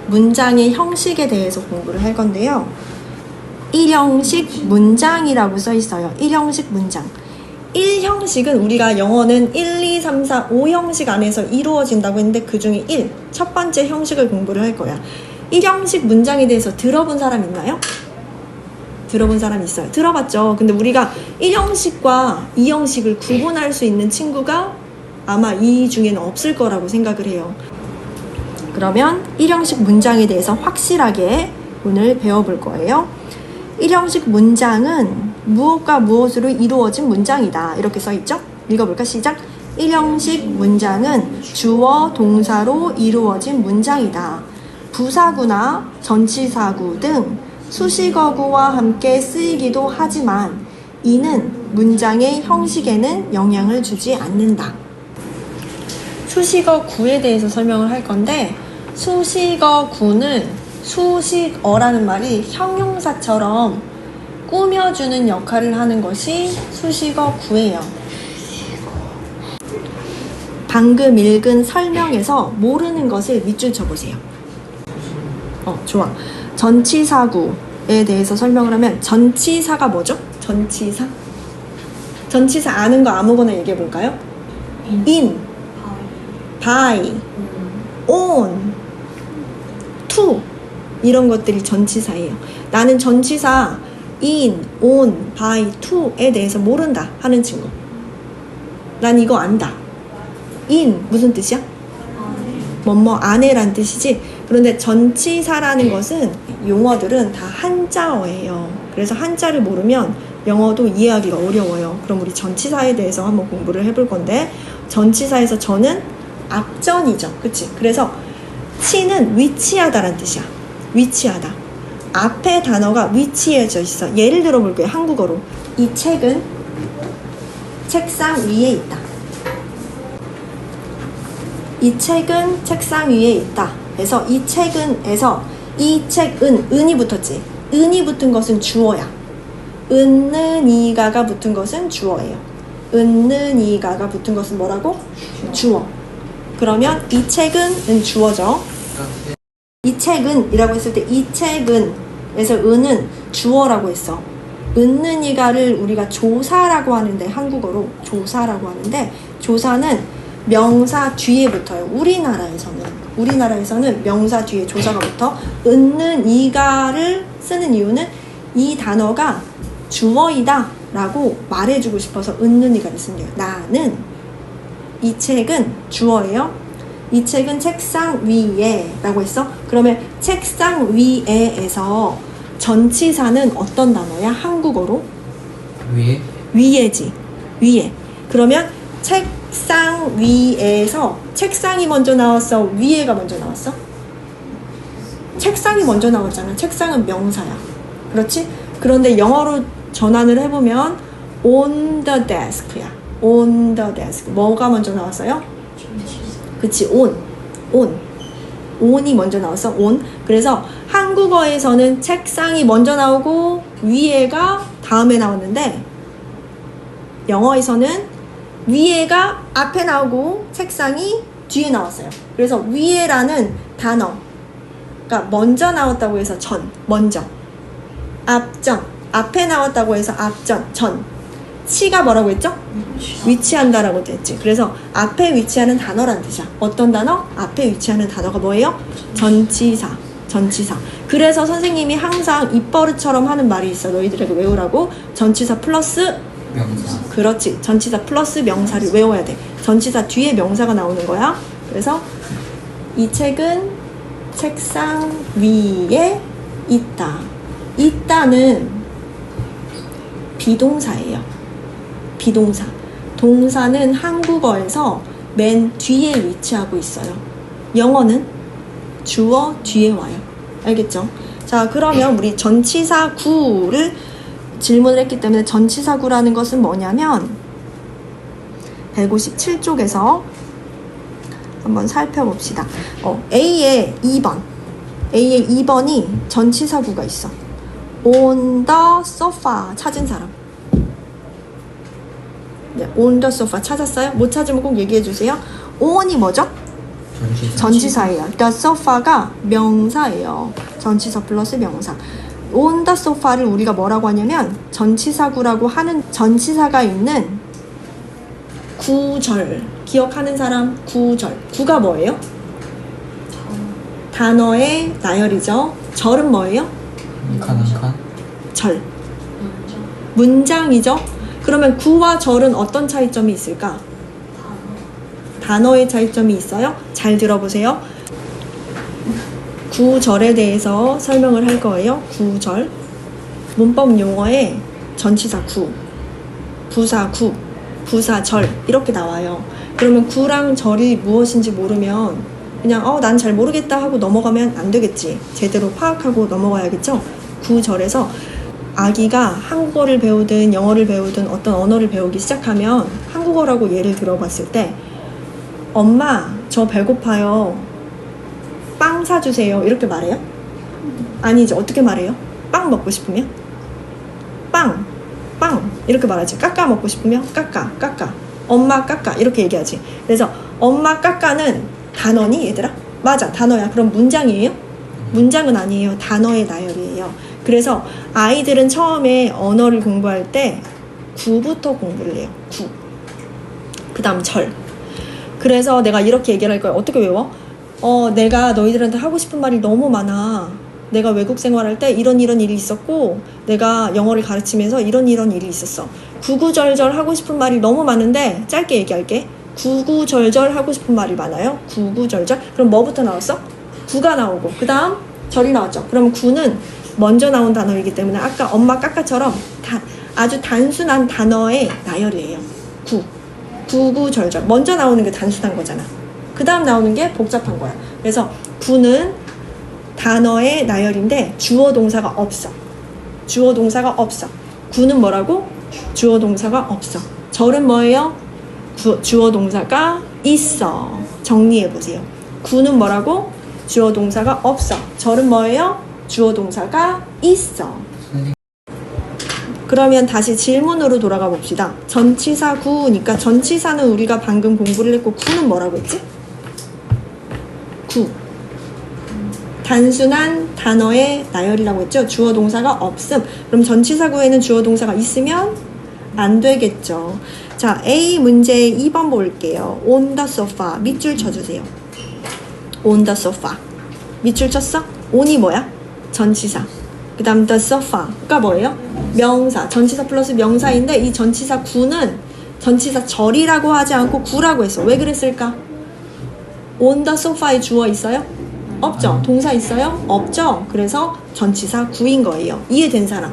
문장의 형식에 대해서 공부를 할 건데요. 1형식 문장이라고 써 있어요. 1형식 문장. 1형식은 우리가 영어는 1, 2, 3, 4, 5형식 안에서 이루어진다고 했는데 그 중에 1, 첫 번째 형식을 공부를 할 거야. 1형식 문장에 대해서 들어본 사람 있나요? 들어본 사람 있어요. 들어봤죠. 근데 우리가 1형식과 2형식을 구분할 수 있는 친구가 아마 이 중에는 없을 거라고 생각을 해요. 그러면 1형식 문장에 대해서 확실하게 오늘 배워볼 거예요. 1형식 문장은 무엇과 무엇으로 이루어진 문장이다. 이렇게 써있죠? 읽어볼까? 시작! 1형식 문장은 주어, 동사로 이루어진 문장이다. 부사구나 전치사구 등 수식어구와 함께 쓰이기도 하지만 이는 문장의 형식에는 영향을 주지 않는다. 수식어구에 대해서 설명을 할 건데, 수식어구는 수식어라는 말이 형용사처럼 꾸며주는 역할을 하는 것이 수식어구예요. 방금 읽은 설명에서 모르는 것을 밑줄 쳐보세요. 좋아. 전치사구에 대해서 설명을 하면 전치사가 뭐죠? 전치사? 전치사 아는 거 아무거나 얘기해 볼까요? in, by, on, to 이런 것들이 전치사예요. 나는 전치사 in, on, by, to에 대해서 모른다 하는 친구. 난 이거 안다. in 무슨 뜻이야? 뭐뭐 안에란 뜻이지. 그런데 전치사라는 것은 용어들은 다 한자어예요. 그래서 한자를 모르면 영어도 이해하기가 어려워요. 그럼 우리 전치사에 대해서 한번 공부를 해볼 건데, 전치사에서 저는 앞전이죠. 그치? 그래서 치는 위치하다란 뜻이야. 위치하다. 앞에 단어가 위치해져 있어. 예를 들어 볼게요. 한국어로. 이 책은 책상 위에 있다. 이 책은 책상 위에 있다. 그래서 이 책은에서 이 책은 은이 붙었지. 은이 붙은 것은 주어야. 은는이가가 붙은 것은 주어예요. 은는이가가 붙은 것은 뭐라고? 주어. 그러면 이 책은 주어죠. 이 책은 이라고 했을 때 이 책은 에서 은은 주어라고 했어. 은는이가를 우리가 조사라고 하는데, 한국어로 조사라고 하는데, 조사는 명사 뒤에 붙어요. 우리나라에서는 명사 뒤에 조사가 붙어. 은는이가를 쓰는 이유는 이 단어가 주어이다 라고 말해주고 싶어서 은는이가를 쓴대요. 나는 이 책은 주어예요. 이 책은 책상 위에 라고 했어. 그러면 책상 위에에서 전치사는 어떤 단어야? 한국어로? 위에? 위에지. 위에. 그러면 책상 위에서 책상이 먼저 나왔어? 위에가 먼저 나왔어? 책상이 먼저 나왔잖아. 책상은 명사야. 그렇지? 그런데 영어로 전환을 해보면 on the desk야. on the desk. 뭐가 먼저 나왔어요? 그치, on이 먼저 나왔어. on. 그래서 한국어에서는 책상이 먼저 나오고 위에가 다음에 나왔는데, 영어에서는 위에가 앞에 나오고 책상이 뒤에 나왔어요. 그래서 위에라는 단어, 그러니까 먼저 나왔다고 해서 먼저, 앞전, 앞에 나왔다고 해서 앞전, 치가 뭐라고 했죠? 위치한다라고 했지. 그래서 앞에 위치하는 단어란 뜻이야. 어떤 단어? 앞에 위치하는 단어가 뭐예요? 전치사. 그래서 선생님이 항상 입버릇처럼 하는 말이 있어. 너희들에게 외우라고. 전치사 플러스 명사. 그렇지. 전치사 플러스 명사를 외워야 돼. 전치사 뒤에 명사가 나오는 거야. 그래서 이 책은 책상 위에 있다. 있다는 비동사예요. 비동사. 동사는 한국어에서 맨 뒤에 위치하고 있어요. 영어는 주어 뒤에 와요. 알겠죠? 자, 그러면 우리 전치사구를 질문을 했기 때문에 전치사구라는 것은 뭐냐면 157쪽에서 한번 살펴봅시다. A의 2번이 전치사구가 있어. On the sofa 찾은 사람. 네, on the sofa 찾았어요? 못 찾으면 꼭 얘기해 주세요. on이 뭐죠? 전치사. 전치사예요. The sofa가 명사예요. 전치사 플러스 명사. On the sofa를 우리가 뭐라고 하냐면 전치사구라고 하는 전치사가 있는 구절. 기억하는 사람? 구절. 구가 뭐예요? 단어의 나열이죠. 절은 뭐예요? 한 칸. 절. 문장이죠. 그러면 구와 절은 어떤 차이점이 있을까? 단어의 차이점이 있어요. 잘 들어보세요. 구절에 대해서 설명을 할 거예요. 구절. 문법 용어에 전치사 구, 부사 구, 부사 절 이렇게 나와요. 그러면 구랑 절이 무엇인지 모르면 그냥 난 잘 모르겠다 하고 넘어가면 안 되겠지. 제대로 파악하고 넘어가야겠죠. 구절에서 아기가 한국어를 배우든 영어를 배우든 어떤 언어를 배우기 시작하면 한국어라고 예를 들어봤을 때 엄마 저 배고파요. 빵 사주세요. 이렇게 말해요? 아니죠. 어떻게 말해요? 빵 먹고 싶으면? 빵 이렇게 말하지. 까까 먹고 싶으면? 까까 엄마 까까 이렇게 얘기하지. 그래서 엄마 까까는 단어니 얘들아? 맞아, 단어야. 그럼 문장이에요? 문장은 아니에요. 단어의 나열이에요. 그래서 아이들은 처음에 언어를 공부할 때 구부터 공부를 해요. 구. 그 다음 절. 그래서 내가 이렇게 얘기를 할 거야. 어떻게 외워? 내가 너희들한테 하고 싶은 말이 너무 많아. 내가 외국 생활할 때 이런 일이 있었고 내가 영어를 가르치면서 이런 일이 있었어. 구구절절 하고 싶은 말이 너무 많은데 짧게 얘기할게. 구구절절 하고 싶은 말이 많아요. 구구절절. 그럼 뭐부터 나왔어? 구가 나오고 그 다음 절이 나왔죠. 그럼 구는 먼저 나온 단어이기 때문에 아까 엄마 까까처럼 아주 단순한 단어의 나열이에요. 구구절절. 먼저 나오는 게 단순한 거잖아. 그 다음 나오는 게 복잡한 거야. 그래서 구는 단어의 나열인데 주어 동사가 없어. 주어 동사가 없어. 구는 뭐라고? 주어 동사가 없어. 절은 뭐예요? 주어 동사가 있어. 정리해 보세요. 구는 뭐라고? 주어 동사가 없어. 절은 뭐예요? 주어 동사가 있어. 그러면 다시 질문으로 돌아가 봅시다. 전치사 구니까 전치사는 우리가 방금 공부를 했고 구는 뭐라고 했지? 구. 단순한 단어의 나열이라고 했죠. 주어 동사가 없음. 그럼 전치사 구에는 주어 동사가 있으면 안 되겠죠. 자, A 문제 2번 볼게요. On the sofa. 밑줄 쳐주세요. On the sofa. 밑줄 쳤어? on이 뭐야? 전치사. 그 다음 the sofa가 뭐예요? 명사. 전치사 플러스 명사인데 이 전치사 구는 전치사 절이라고 하지 않고 구라고 했어. 왜 그랬을까? On the sofa에 주어 있어요? 없죠. 동사 있어요? 없죠. 그래서 전치사 구인 거예요. 이해된 사람?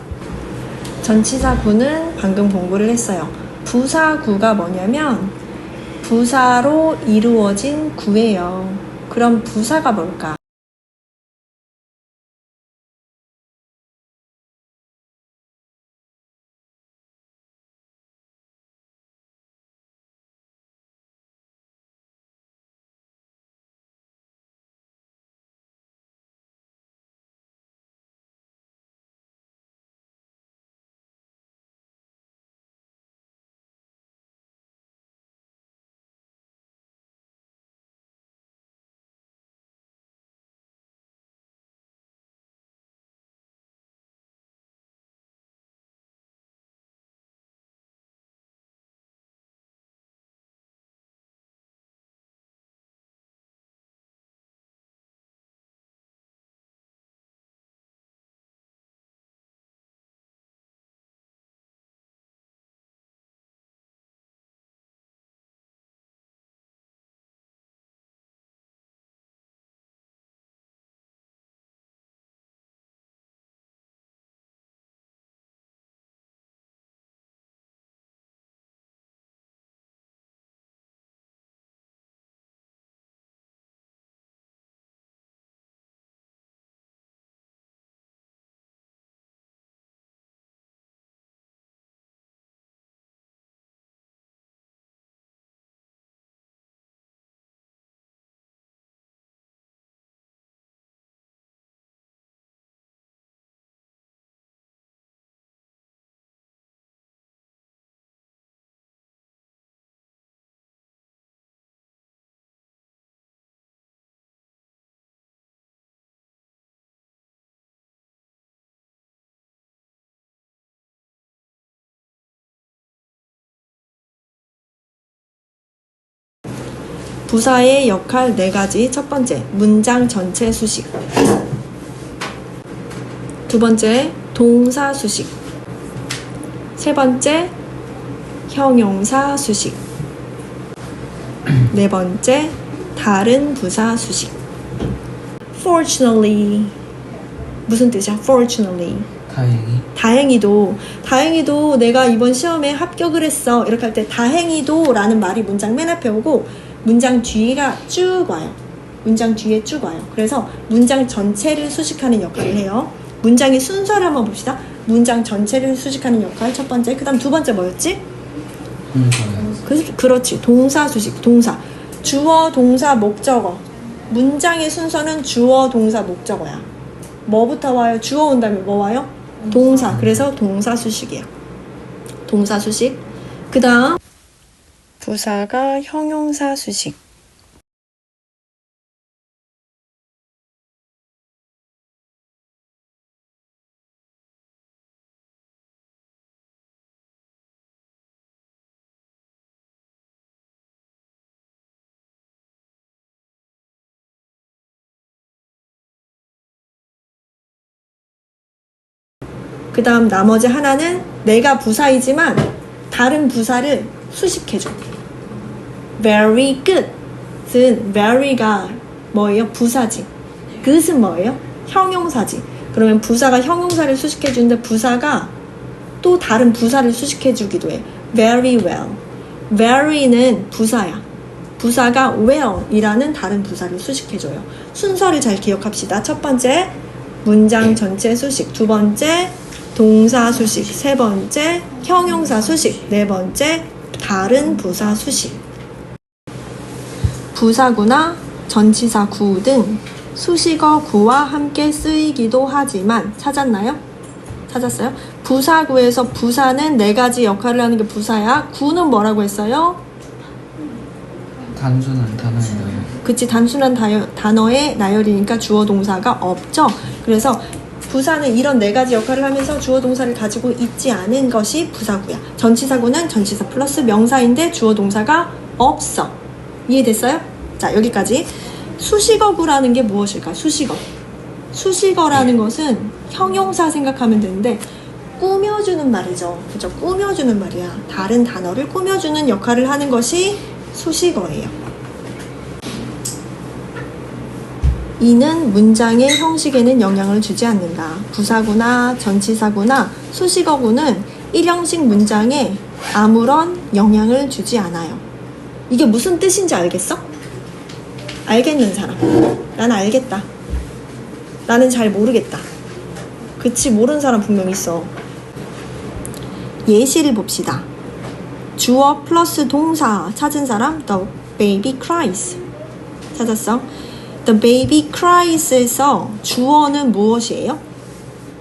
전치사 구는 방금 공부를 했어요. 부사 구가 뭐냐면 부사로 이루어진 구예요. 그럼 부사가 뭘까? 부사의 역할 4가지. 첫 번째, 문장 전체 수식. 두 번째, 동사 수식. 세 번째, 형용사 수식. 네 번째, 다른 부사 수식. Fortunately. 무슨 뜻이야? Fortunately. 다행히도 내가 이번 시험에 합격을 했어. 이렇게 할 때 다행히도 라는 말이 문장 맨 앞에 오고 문장 뒤가 쭉 와요. 문장 뒤에 쭉 와요. 그래서 문장 전체를 수식하는 역할을 해요. 문장의 순서를 한번 봅시다. 문장 전체를 수식하는 역할 첫 번째. 그 다음 두 번째 뭐였지? 그렇지. 동사 수식. 동사. 주어, 동사, 목적어. 문장의 순서는 주어, 동사, 목적어야. 뭐부터 와요? 주어 온 다음에 뭐 와요? 동사. 그래서 동사 수식이야. 동사 수식. 그 다음 부사가 형용사 수식. 그 다음 나머지 하나는 내가 부사이지만 다른 부사를 수식해줘. Very good은 very가 뭐예요? 부사지. good은 뭐예요? 형용사지. 그러면 부사가 형용사를 수식해주는데 부사가 또 다른 부사를 수식해주기도 해. Very well. very는 부사야. 부사가 well이라는 다른 부사를 수식해줘요. 순서를 잘 기억합시다. 첫 번째, 문장 전체 수식. 두 번째, 동사 수식. 세 번째, 형용사 수식. 네 번째, 다른 부사 수식. 부사구나 전치사 구 등 수식어 구와 함께 쓰이기도 하지만 찾았나요? 찾았어요? 부사구에서 부사는 4가지 역할을 하는 게 부사야. 구는 뭐라고 했어요? 단순한 단어의 나열. 그치, 단순한 단어의 나열이니까 주어 동사가 없죠. 그래서 부사는 이런 4가지 역할을 하면서 주어 동사를 가지고 있지 않은 것이 부사구야. 전치사구는 전치사 플러스 명사인데 주어 동사가 없어. 이해됐어요? 자, 여기까지. 수식어구라는 게 무엇일까? 수식어라는 것은 형용사 생각하면 되는데 꾸며주는 말이죠. 그죠? 꾸며주는 말이야. 다른 단어를 꾸며주는 역할을 하는 것이 수식어예요. 이는 문장의 형식에는 영향을 주지 않는다. 부사구나 전치사구나 수식어구는 1형식 문장에 아무런 영향을 주지 않아요. 이게 무슨 뜻인지 알겠어? 알겠는 사람. 난 알겠다. 나는 잘 모르겠다. 그치, 모르는 사람 분명 있어. 예시를 봅시다. 주어 플러스 동사 찾은 사람? The baby cries. 찾았어? The baby cries에서 주어는 무엇이에요?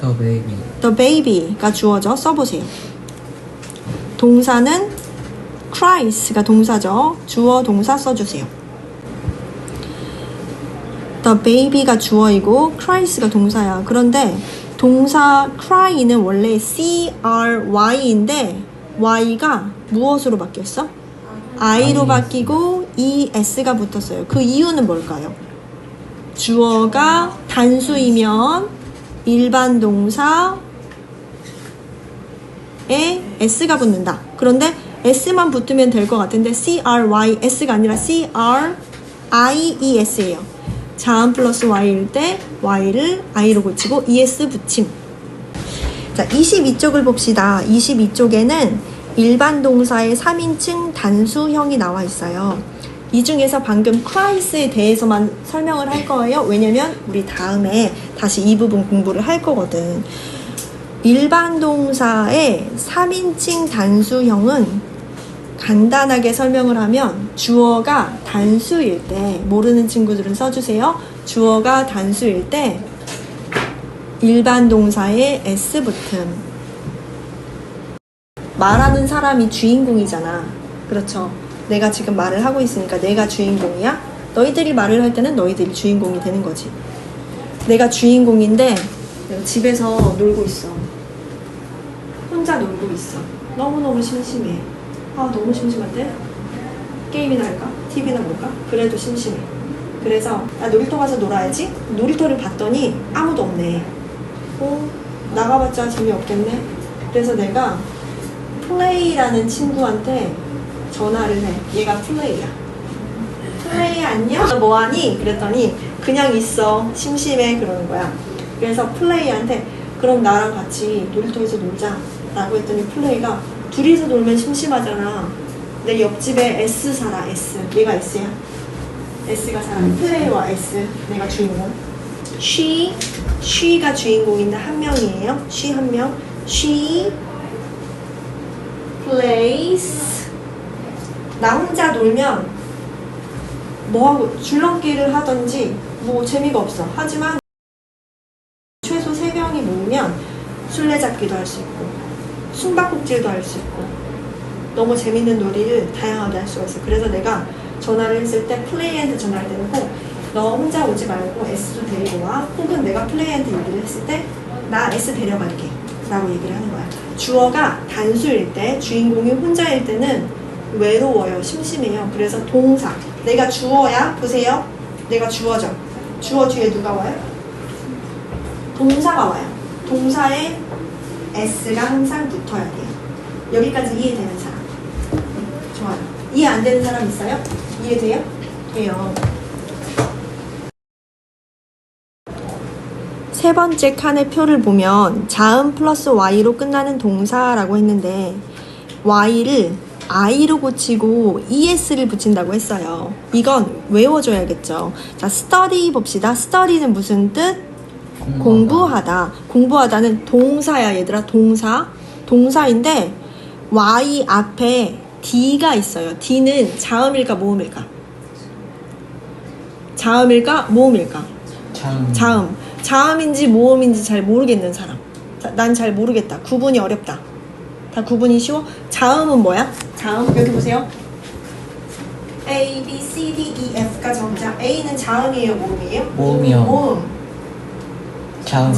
The baby. The baby가 주어죠. 써보세요. 동사는 cries가 동사죠. 주어 동사 써주세요. The baby가 주어이고 cries가 동사야. 그런데 동사 cry는 원래 CRY인데 Y가 무엇으로 바뀌었어? I로 바뀌고 ES가 붙었어요. 그 이유는 뭘까요? 주어가 단수이면 일반 동사에 S가 붙는다. 그런데 S만 붙으면 될 것 같은데 CRYS가 아니라 CRIES예요. 자음 플러스 Y일 때 Y를 I로 고치고 ES 붙임. 자, 22쪽을 봅시다. 22쪽에는 일반 동사의 3인칭 단수형이 나와 있어요. 이 중에서 방금 cries에 대해서만 설명을 할 거예요. 왜냐면 우리 다음에 다시 이 부분 공부를 할 거거든. 일반 동사의 3인칭 단수형은 간단하게 설명을 하면 주어가 단수일 때, 모르는 친구들은 써주세요. 주어가 단수일 때 일반 동사에 S 붙음. 말하는 사람이 주인공이잖아. 그렇죠? 내가 지금 말을 하고 있으니까 내가 주인공이야? 너희들이 말을 할 때는 너희들이 주인공이 되는 거지. 내가 주인공인데 내가 집에서 놀고 있어. 혼자 놀고 있어. 너무너무 심심해. 아, 너무 심심한데? 게임이나 할까? TV나 볼까? 그래도 심심해. 그래서 놀이터 가서 놀아야지. 놀이터를 봤더니 아무도 없네. 나가봤자 재미없겠네. 그래서 내가 플레이라는 친구한테 전화를 해. 얘가 플레이야. 플레이 안녕? 너 뭐하니? 그랬더니 그냥 있어. 심심해. 그러는 거야. 그래서 플레이한테 그럼 나랑 같이 놀이터에서 놀자 라고 했더니 플레이가 둘이서 놀면 심심하잖아. 내 옆집에 S 살아. S. 얘가 S야. S가 살아. 플레이와 S. 내가 주인공. she가 주인공인데 한 명이에요. she 한 명. she plays. 나 혼자 놀면 뭐하고 줄넘기를 하던지 뭐 재미가 없어. 하지만 최소 3명이 모으면 술래잡기도 할 수 있고 숨바꼭질도 할 수 있고 너무 재밌는 놀이를 다양하게 할 수가 있어. 그래서 내가 전화를 했을 때 플레이한테 전화를 대놓고 너 혼자 오지 말고 S도 데리고 와. 혹은 내가 플레이한테 얘기를 했을 때 나 S 데려갈게 라고 얘기를 하는 거야. 주어가 단수일 때, 주인공이 혼자일 때는 외로워요. 심심해요. 그래서 동사. 내가 주어야. 보세요. 내가 주어죠. 주어 뒤에 누가 와요? 동사가 와요. 동사에 S가 항상 붙어야 돼요. 여기까지 이해되는 사람? 좋아요. 이해 안 되는 사람 있어요? 이해돼요? 돼요. 세 번째 칸의 표를 보면 자음 플러스 y로 끝나는 동사라고 했는데 y를 i로 고치고 es를 붙인다고 했어요. 이건 외워줘야겠죠. 자, study 봅시다. study는 무슨 뜻? 공부하다. 공부하다는 동사야, 얘들아. 동사인데 y 앞에 d가 있어요. d는 자음일까 모음일까? 자음일까 모음일까? 자음인지 모음인지 잘 모르겠는 사람. 난 잘 모르겠다. 구분이 어렵다. 다 구분이 쉬워? 자음은 뭐야? 자음 여기 보세요. A, B, C, D, E, F가 정자. A는 자음이에요, 모음이에요? 모음이요. 모음. 자음.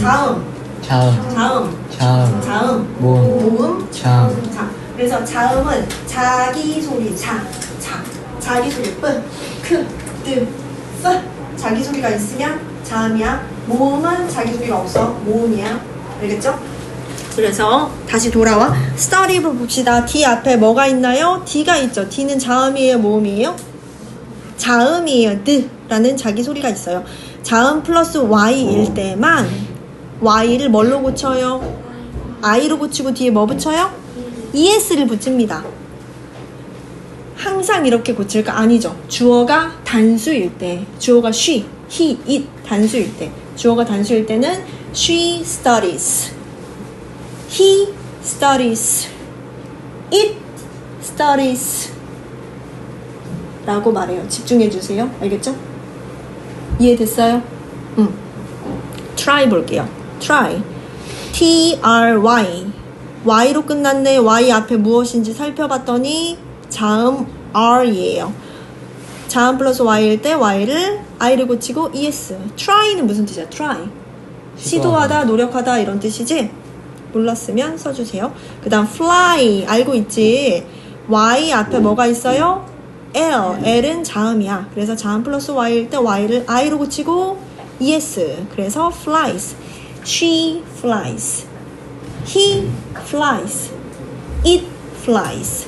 모음. 자음. 자, 그래서 자음은 자기 소리 자기 소리 자기 소리가 있으면 자음이야. 모음은 자기 소리가 없어. 모음이야. 알겠죠? 그래서 다시 돌아와. study로 봅시다. D 앞에 뭐가 있나요? D가 있죠. D는 자음이에요, 모음이에요? 자음이에요. 드라는 자기 소리가 있어요. 자음 플러스 Y일 때만 Y를 뭘로 고쳐요? I로 고치고 뒤에 뭐 붙여요? ES를 붙입니다. 항상 이렇게 고칠까? 아니죠. 주어가 단수일 때, 주어가 she, he, it 단수일 때, 주어가 단수일 때는 she studies, he studies, it studies 라고 말해요. 집중해 주세요. 알겠죠? 이해됐어요? try 볼게요. try. T-R-Y. Y로 끝났네. Y 앞에 무엇인지 살펴봤더니 자음 R이에요. 자음 플러스 Y일 때 Y를 I를 고치고 ES. try는 무슨 뜻이야? try. 시도하다, 노력하다 이런 뜻이지? 몰랐으면 써주세요. 그 다음 fly. 알고 있지? Y 앞에 뭐가 있어요? L. L은 자음이야. 그래서 자음 플러스 Y일 때 Y를 I로 고치고 ES. 그래서 flies. She flies. He flies. It flies.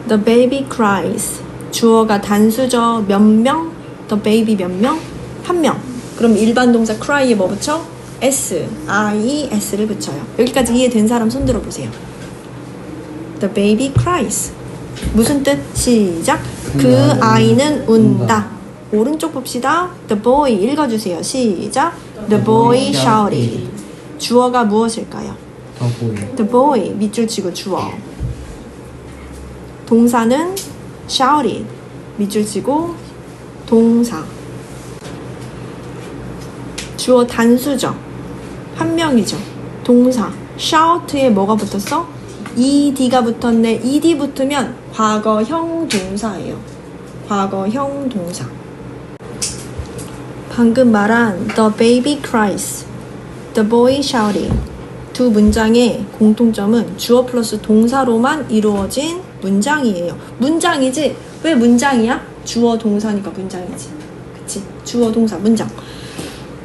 The baby cries. 주어가 단수죠. 몇 명? The baby 몇 명? 한 명. 그럼 일반 동사 cry에 뭐 붙여? S. I-S를 붙여요. 여기까지 이해된 사람 손 들어보세요. The baby cries. 무슨 뜻? 시작. 그 아이는 운다. 오른쪽 봅시다. The boy 읽어주세요. 시작. The boy shouted. 주어가 무엇일까요? The boy 밑줄 치고 주어. 동사는 shouted 밑줄 치고 동사. 주어 단수죠. 한 명이죠. 동사. shout에 뭐가 붙었어? ed가 붙었네. ed 붙으면 과거형 동사예요. 과거형 동사. 방금 말한 the baby cries, the boy shouting 두 문장의 공통점은 주어 플러스 동사로만 이루어진 문장이에요. 문장이지. 왜 문장이야? 주어 동사니까 문장이지. 그치? 주어 동사 문장.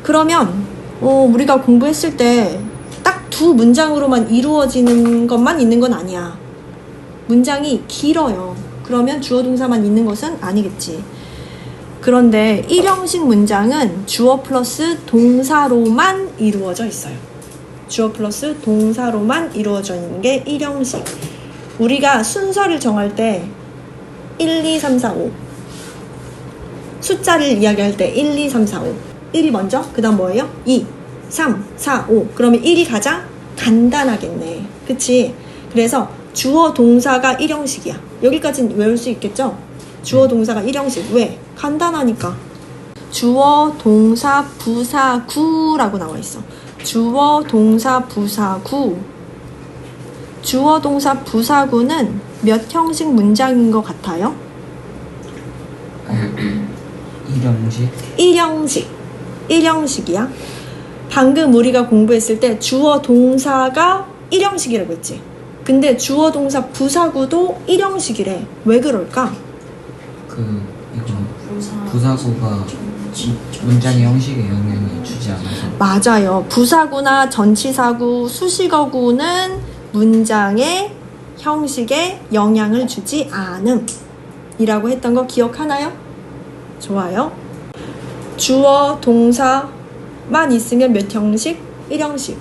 그러면 우리가 공부했을 때 딱 두 문장으로만 이루어지는 것만 있는 건 아니야. 문장이 길어요. 그러면 주어 동사만 있는 것은 아니겠지. 그런데 일형식 문장은 주어 플러스 동사로만 이루어져 있어요. 주어 플러스 동사로만 이루어져 있는 게 일형식. 우리가 순서를 정할 때 1, 2, 3, 4, 5 숫자를 이야기할 때 1, 2, 3, 4, 5 1이 먼저, 그 다음 뭐예요? 2, 3, 4, 5 그러면 1이 가장 간단하겠네. 그치? 그래서 주어 동사가 일형식이야. 여기까지는 외울 수 있겠죠? 주어 동사가 일형식. 왜? 간단하니까. 주어 동사 부사 구라고 나와 있어. 주어 동사 부사 구. 주어 동사 부사 구는 몇 형식 문장인 것 같아요? 일형식. 일형식. 일형식이야. 방금 우리가 공부했을 때 주어 동사가 일형식이라고 했지. 근데 주어 동사 부사구도 일형식이래. 왜 그럴까? 이거 부사구가 문장의 형식에 영향을 주지 않아서. 맞아요. 부사구나 전치사구, 수식어구는 문장의 형식에 영향을 주지 않음 이라고 했던 거 기억하나요? 좋아요. 주어 동사만 있으면 몇 형식? 1형식.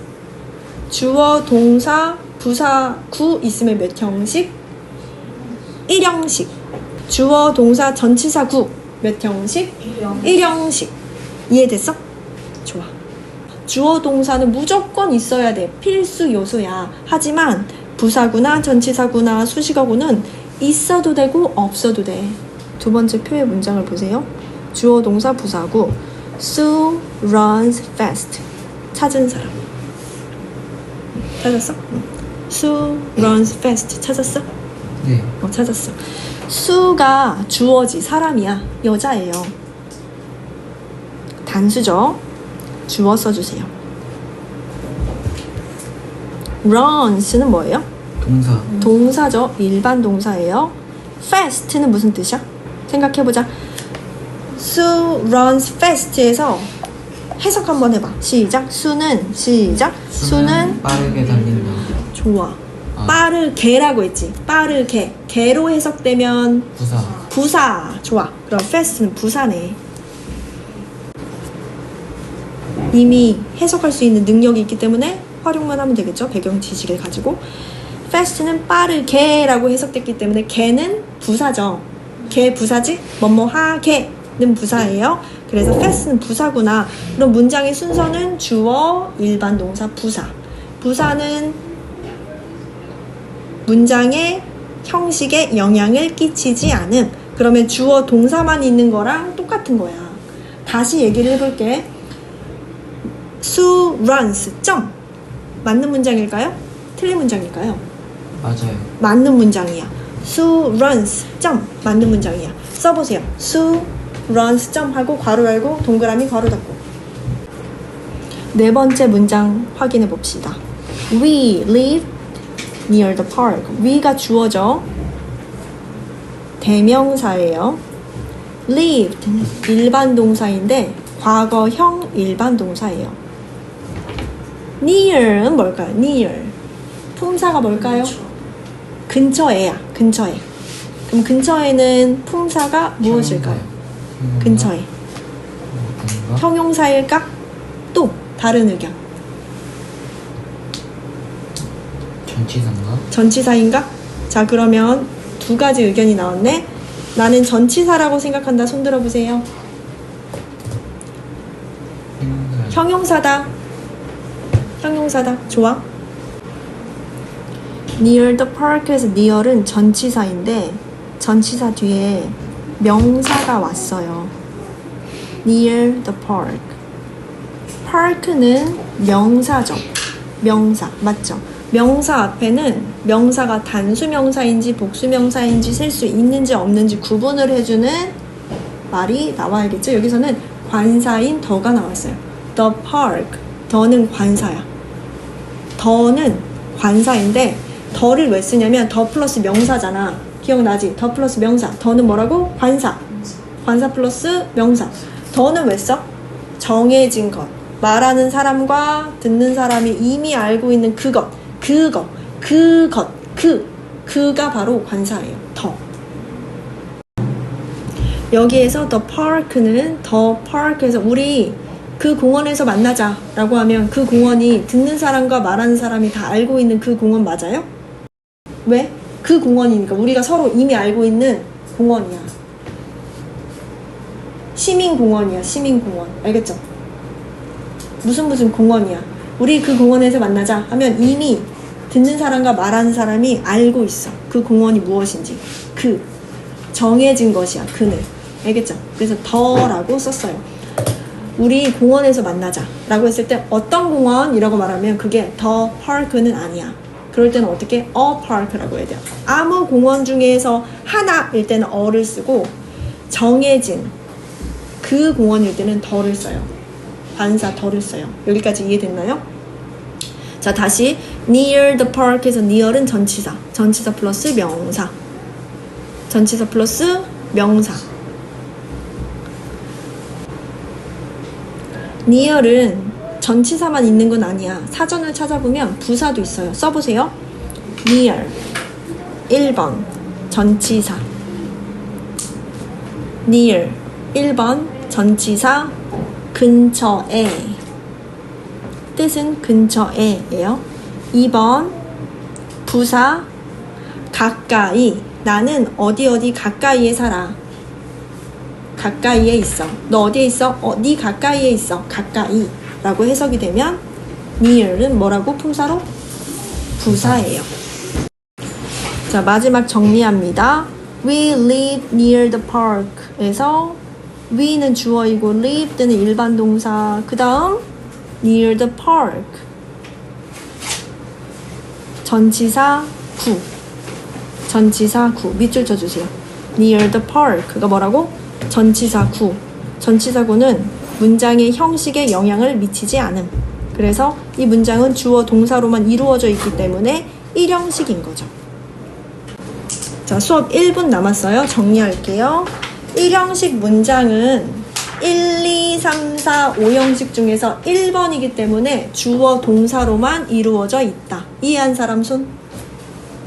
주어 동사 부사구 있으면 몇 형식? 1형식. 주어 동사 전치사구 몇 형식? 1형식. 이해됐어? 좋아. 주어 동사는 무조건 있어야 돼. 필수 요소야. 하지만 부사구나 전치사구나 수식어구는 있어도 되고 없어도 돼. 두 번째 표의 문장을 보세요. 주어 동사 부사구. Sue runs fast. 찾은 사람. 찾았어? Sue runs fast. 찾았어? 네. 찾았어. 수가 주어지 사람이야. 여자예요. 단수죠. 주어 써주세요. runs는 뭐예요? 동사. 동사죠. 일반 동사예요. fast는 무슨 뜻이야? 생각해보자. Sue runs fast에서 해석 한번 해봐. 시작. 수는 빠르게 달린다. 좋아. 빠르게라고 했지. 빠르게. 개로 해석되면 부사. 좋아. 그럼 fast는 부사네. 이미 해석할 수 있는 능력이 있기 때문에 활용만 하면 되겠죠. 배경 지식을 가지고. fast는 빠르게라고 해석됐기 때문에 개는 부사죠. 개 부사지? 뭐뭐하게는 부사예요. 그래서 fast는 부사구나. 그럼 문장의 순서는 주어, 일반 동사, 부사. 부사는 문장의 형식에 영향을 끼치지 않음. 그러면 주어 동사만 있는 거랑 똑같은 거야. 다시 얘기를 해볼게. Sue runs. 점. 맞는 문장일까요? 틀린 문장일까요? 맞아요. 맞는 문장이야. Sue runs. 점. 맞는 문장이야. 써보세요. Sue runs. 점 하고 괄호 열고 동그라미 괄호 닫고. 네 번째 문장 확인해 봅시다. We live near the park. we가 주어죠. 대명사예요. lived 일반 동사인데 과거형 일반 동사예요. near은 뭘까요? near 품사가 뭘까요? 근처에야. 근처에. 그럼 근처에는 품사가 무엇일까요? 근처에. 형용사일까? 또 다른 의견. 전치사인가? 전치사인가? 자, 그러면 두 가지 의견이 나왔네. 나는 전치사라고 생각한다. 손 들어보세요. 형용사다. 형용사다. 좋아. near the park에서 near은 전치사인데 전치사 뒤에 명사가 왔어요. near the park. park는 명사죠. 명사. 맞죠? 명사 앞에는 명사가 단수명사인지 복수명사인지 셀 수 있는지 없는지 구분을 해주는 말이 나와야겠죠. 여기서는 관사인 더가 나왔어요. The park. 더는 관사야. 더는 관사인데 더를 왜 쓰냐면 더 플러스 명사잖아. 기억나지? 더 플러스 명사. 더는 뭐라고? 관사. 관사 플러스 명사. 더는 왜 써? 정해진 것. 말하는 사람과 듣는 사람이 이미 알고 있는 그것. 그가 바로 관사예요. 더. 여기에서 the park는 the park에서 우리 그 공원에서 만나자 라고 하면 그 공원이 듣는 사람과 말하는 사람이 다 알고 있는 그 공원 맞아요? 왜? 그 공원이니까 우리가 서로 이미 알고 있는 공원이야. 시민공원이야. 시민공원. 알겠죠? 무슨 공원이야. 우리 그 공원에서 만나자 하면 이미 듣는 사람과 말하는 사람이 알고 있어. 그 공원이 무엇인지. 그 정해진 것이야. 그는. 알겠죠? 그래서 더라고 썼어요. 우리 공원에서 만나자 라고 했을 때 어떤 공원이라고 말하면 그게 the park는 아니야. 그럴 때는 어떻게? a park라고 해야 돼요. 아무 공원 중에서 하나일 때는 어를 쓰고 정해진 그 공원일 때는 더를 써요. 관사 더를 써요. 여기까지 이해됐나요? 자, 다시 near the park에서 near은 전치사. 전치사 플러스 명사. 전치사 플러스 명사. near은 전치사만 있는 건 아니야. 사전을 찾아보면 부사도 있어요. 써보세요. near 1번 전치사. near 1번 전치사 근처에. 뜻은 근처에예요. 2번 부사 가까이. 나는 어디 가까이에 살아. 가까이에 있어. 너 어디에 있어? 네 가까이에 있어. 가까이 라고 해석이 되면 near는 뭐라고? 품사로? 부사예요. 자, 마지막 정리합니다. We live near the park 에서 we는 주어이고 live는 일반 동사. 그 다음 near the park 전치사 구. 전치사 구. 밑줄 쳐주세요. near the park가 뭐라고? 전치사 구. 전치사 구는 문장의 형식에 영향을 미치지 않음. 그래서 이 문장은 주어 동사로만 이루어져 있기 때문에 일형식인 거죠. 자, 수업 1분 남았어요. 정리할게요. 일형식 문장은 1, 2, 3, 4, 5형식 중에서 1번이기 때문에 주어 동사로만 이루어져 있다. 이해한 사람 손?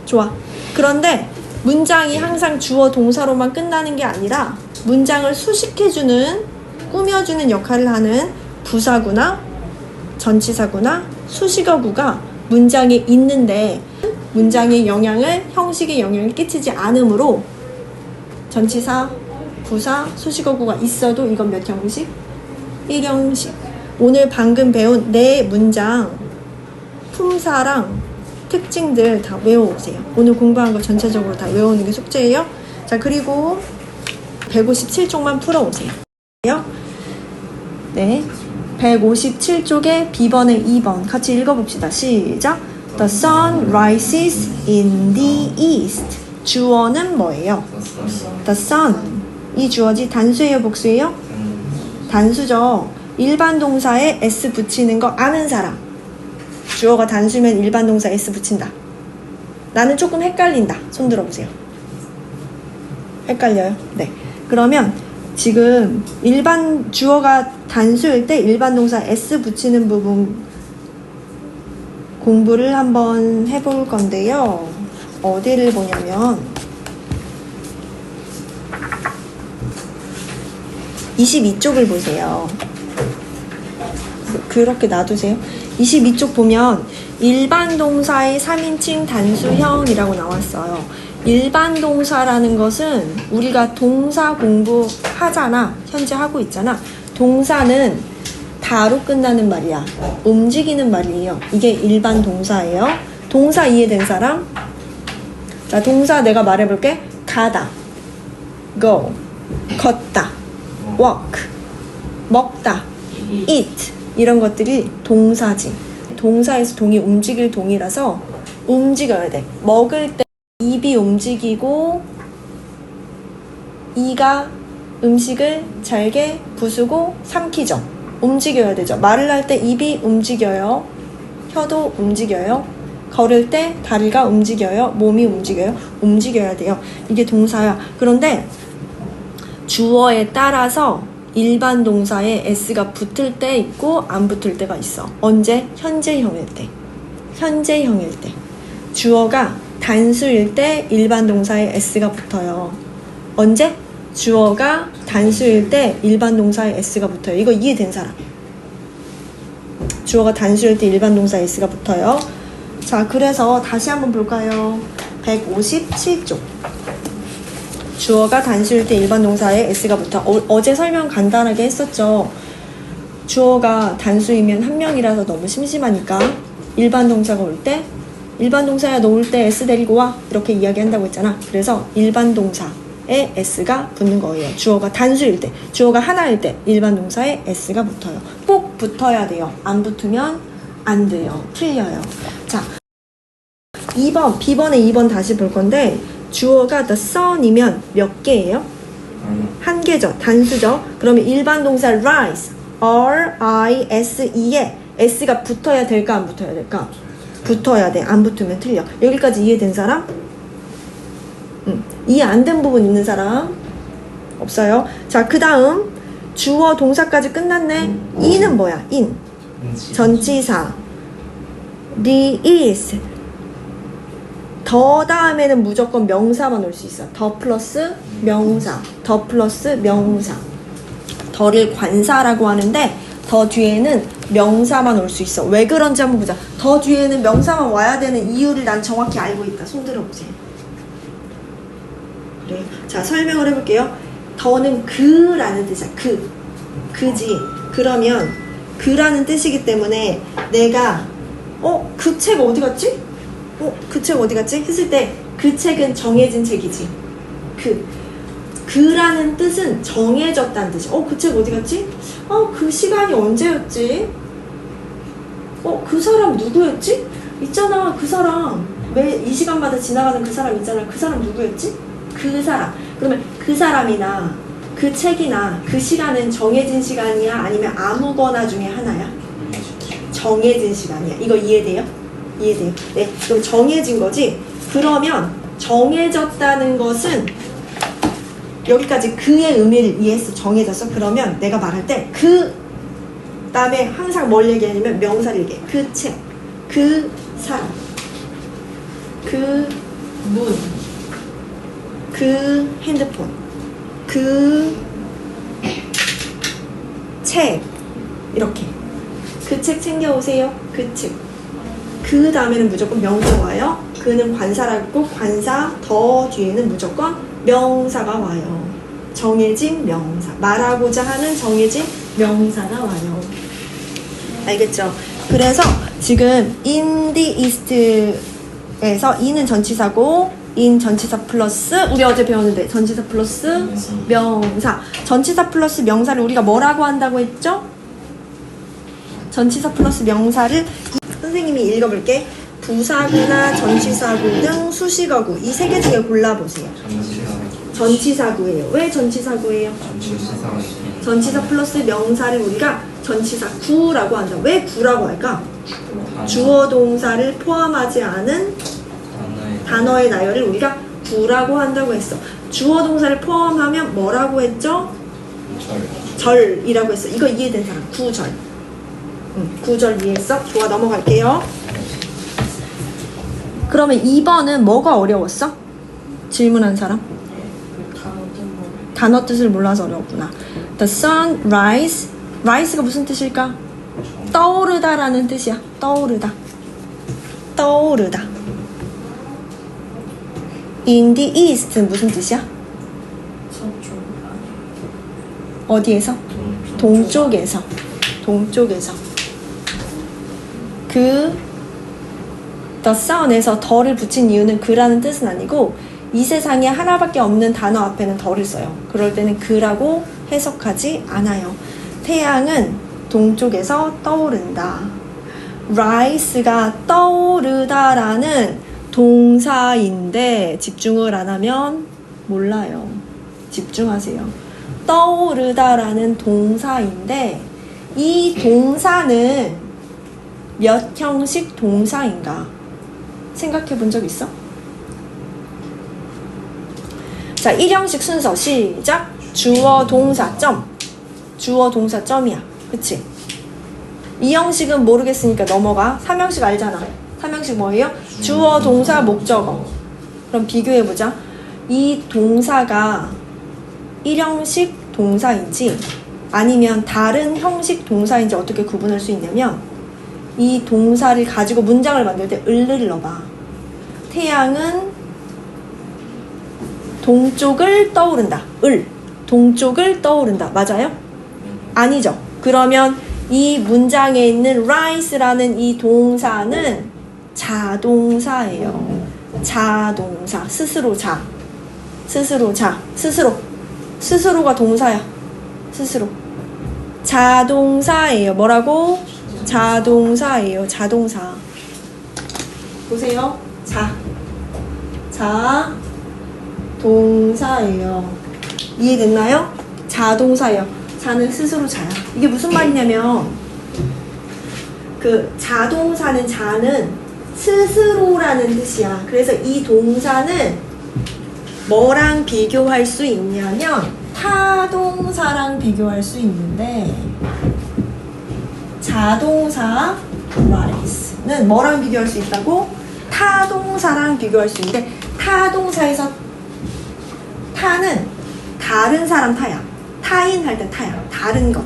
좋아. 그런데 문장이 항상 주어 동사로만 끝나는 게 아니라 문장을 수식해주는, 꾸며주는 역할을 하는 부사구나 전치사구나 수식어구가 문장에 있는데 문장의 영향을, 형식에 영향을 끼치지 않으므로 전치사, 부사, 수식어구가 있어도 이건 몇 형식? 1형식. 오늘 방금 배운 네 문장 품사랑 특징들 다 외워오세요. 오늘 공부한 거 전체적으로 다 외우는 게 숙제예요. 자, 그리고 157쪽만 풀어오세요. 네, 157쪽에 B번에 2번 같이 읽어봅시다. 시작. The sun rises in the east. 주어는 뭐예요? The sun. 이 주어지 단수예요, 복수예요? 단수죠. 일반 동사에 s 붙이는 거 아는 사람. 주어가 단수면 일반 동사 s 붙인다. 나는 조금 헷갈린다. 손 들어보세요. 헷갈려요? 네. 그러면 지금 일반 주어가 단수일 때 일반 동사 s 붙이는 부분 공부를 한번 해볼 건데요. 어디를 보냐면 22쪽을 보세요. 그렇게 놔두세요. 22쪽 보면 일반 동사의 3인칭 단수형이라로 나왔어요. 일반 동사라는 것은 우리가 동사 공부하잖아. 현재 하고 있잖아. 동사는 다로 끝나는 말이야. 움직이는 말이에요. 이게 일반 동사예요. 동사 이해된 사람? 자, 동사 내가 말해볼게. 가다, go, 걷다, walk, 먹다, eat. 이런 것들이 동사지. 동사에서 동이 움직일 동이라서 움직여야 돼. 먹을 때 입이 움직이고 이가 음식을 잘게 부수고 삼키죠. 움직여야 되죠. 말을 할 때 입이 움직여요. 혀도 움직여요. 걸을 때 다리가 움직여요? 몸이 움직여요? 움직여야 돼요. 이게 동사야. 그런데 주어에 따라서 일반 동사에 s가 붙을 때 있고 안 붙을 때가 있어. 언제? 현재형일 때. 현재형일 때. 주어가 단수일 때 일반 동사에 s가 붙어요. 언제? 주어가 단수일 때 일반 동사에 s가 붙어요. 이거 이해된 사람? 주어가 단수일 때 일반 동사에 s가 붙어요. 자, 그래서 다시 한번 볼까요? 157쪽. 주어가 단수일 때 일반 동사에 s가 붙어. 어제 설명 간단하게 했었죠. 주어가 단수이면 한 명이라서 너무 심심하니까 일반 동사가 올 때, 일반 동사야 너 올 때 s 데리고 와, 이렇게 이야기한다고 했잖아. 그래서 일반 동사에 s가 붙는 거예요. 주어가 단수일 때, 주어가 하나일 때 일반 동사에 s가 붙어요. 꼭 붙어야 돼요. 안 붙으면 안 돼요. 틀려요. 자, 2번, B번에 2번 다시 볼 건데, 주어가 the sun이면 몇 개예요? 한 개죠. 단수죠. 그러면 일반 동사 rise, R-I-S-E에 s가 붙어야 될까 안 붙어야 될까? 붙어야 돼. 안 붙으면 틀려. 여기까지 이해된 사람? 이해 안 된 부분 있는 사람? 없어요? 자, 그 다음 주어 동사까지 끝났네. in은 뭐야? in. 전치사. the is. 더 다음에는 무조건 명사만 올 수 있어. 더 플러스 명사. 더 플러스 명사. 더를 관사라고 하는데 더 뒤에는 명사만 올 수 있어. 왜 그런지 한번 보자. 더 뒤에는 명사만 와야 되는 이유를 난 정확히 알고 있다. 손 들어보세요. 그래. 자, 설명을 해볼게요. 더는 그라는 뜻이야. 그지. 그러면 그라는 뜻이기 때문에 내가 그 책 어디 갔지? 그 책 어디 갔지? 했을 때 그 책은 정해진 책이지. 그라는 뜻은 정해졌다는 뜻이야. 그 책 어디 갔지? 그 시간이 언제였지? 그 사람 누구였지? 있잖아, 그 사람. 매 이 시간마다 지나가는 그 사람 있잖아. 그 사람 누구였지? 그 사람. 그러면 그 사람이나 그 책이나 그 시간은 정해진 시간이야? 아니면 아무거나 중에 하나야? 정해진 시간이야. 이거 이해돼요? 이해돼요? 네, 그럼 정해진 거지? 그러면 정해졌다는 것은 여기까지 그의 의미를 이해했어. 정해졌어. 그러면 내가 말할 때 그 다음에 항상 뭘 얘기하냐면 명사를 얘기해. 그 책, 그 사람, 그 문, 그 핸드폰, 그 책, 이렇게 그 책 챙겨오세요. 그 책. 그 다음에는 무조건 명사 와요. 그는 관사라고 관사 더 뒤에는 무조건 명사가 와요. 정해진 명사. 말하고자 하는 정해진 명사가 와요. 알겠죠? 그래서 지금 in the east에서 in은 전치사고 in 전치사 플러스 우리 어제 배웠는데 전치사 플러스 명사. 전치사 플러스 명사를 우리가 뭐라고 한다고 했죠? 전치사 플러스 명사를 선생님이 읽어볼게. 부사구나 전치사구 등 수식어구 이 세 개 중에 골라보세요. 전치사구예요. 왜 전치사구예요? 전치사 플러스 명사를 우리가 전치사구라고 한다. 왜 구라고 할까? 주어 동사를 포함하지 않은 단어의 나열을 우리가 구라고 한다고 했어. 주어 동사를 포함하면 뭐라고 했죠? 절이라고 했어. 이거 이해된 사람? 구절. 구절 이해했어? 좋아, 넘어갈게요. 그러면 2번은 뭐가 어려웠어? 질문한 사람? 단어 뜻을 몰라서 어려웠구나. The sun rise. rise가 무슨 뜻일까? 떠오르다라는 뜻이야. 떠오르다. 떠오르다. In the east 무슨 뜻이야? 어디에서? 동쪽에서. 동쪽에서. the sun에서 더를 붙인 이유는 그라는 뜻은 아니고 이 세상에 하나밖에 없는 단어 앞에는 더를 써요. 그럴 때는 그라고 해석하지 않아요. 태양은 동쪽에서 떠오른다. rise가 떠오르다라는 동사인데 집중을 안 하면 몰라요. 집중하세요. 떠오르다라는 동사인데 이 동사는 몇 형식 동사인가? 생각해 본 적 있어? 자, 1형식 순서 시작. 주어 동사 점. 주어 동사 점이야. 그치? 2형식은 모르겠으니까 넘어가. 3형식 알잖아. 3형식 뭐예요? 주어 동사 목적어. 그럼 비교해보자. 이 동사가 1형식 동사인지 아니면 다른 형식 동사인지 어떻게 구분할 수 있냐면 이 동사를 가지고 문장을 만들 때 을을 넣어봐. 태양은 동쪽을 떠오른다. 동쪽을 떠오른다. 맞아요? 아니죠. 그러면 이 문장에 있는 rise라는 이 동사는 자동사예요. 자동사. 스스로가 동사야. 스스로. 자동사예요. 뭐라고? 자동사예요. 자동사. 보세요. 동사예요. 이해됐나요? 자동사예요. 자는 스스로 자야. 이게 무슨 말이냐면 그 자동사는 자는 스스로라는 뜻이야. 그래서 이 동사는 뭐랑 비교할 수 있냐면 타동사랑 비교할 수 있는데 자동사 rise는 뭐랑 비교할 수 있다고? 타동사랑 비교할 수 있는데 타동사에서 타는 다른 사람 타야. 타인 할 때 타야. 다른 것.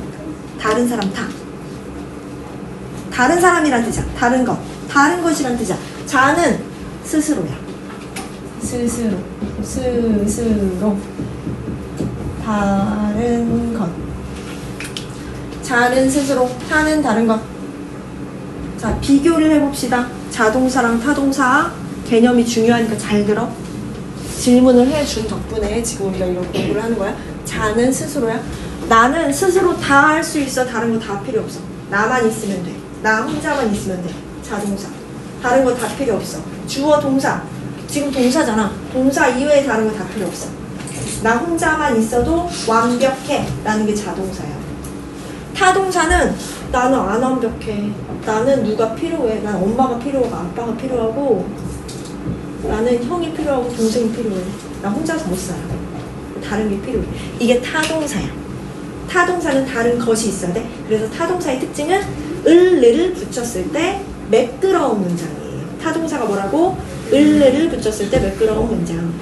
다른 사람 타. 다른 사람이란 뜻이야. 다른 것. 다른 것이란 뜻이야. 자는 스스로야. 스스로. 다른 것. 자는 스스로. 타는 다른 것. 자, 비교를 해봅시다. 자동사랑 타동사. 개념이 중요하니까 잘 들어. 질문을 해준 덕분에 지금 우리가 이런 공부를 하는 거야. 자는 스스로야. 나는 스스로 다 할 수 있어. 다른 거 다 필요 없어. 나만 있으면 돼. 나 혼자만 있으면 돼. 자동사. 다른 거 다 필요 없어. 주어 동사. 지금 동사잖아. 동사 이외에 다른 거 다 필요 없어. 나 혼자만 있어도 완벽해. 라는 게 자동사야. 타동사는 나는 안 완벽해. 나는 누가 필요해. 난 엄마가 필요하고 아빠가 필요하고 나는 형이 필요하고 동생이 필요해. 나 혼자서 못 살아. 다른 게 필요해. 이게 타동사야. 타동사는 다른 것이 있어야 돼. 그래서 타동사의 특징은 을을 붙였을 때 매끄러운 문장이에요. 타동사가 뭐라고? 을을 붙였을 때 매끄러운 문장.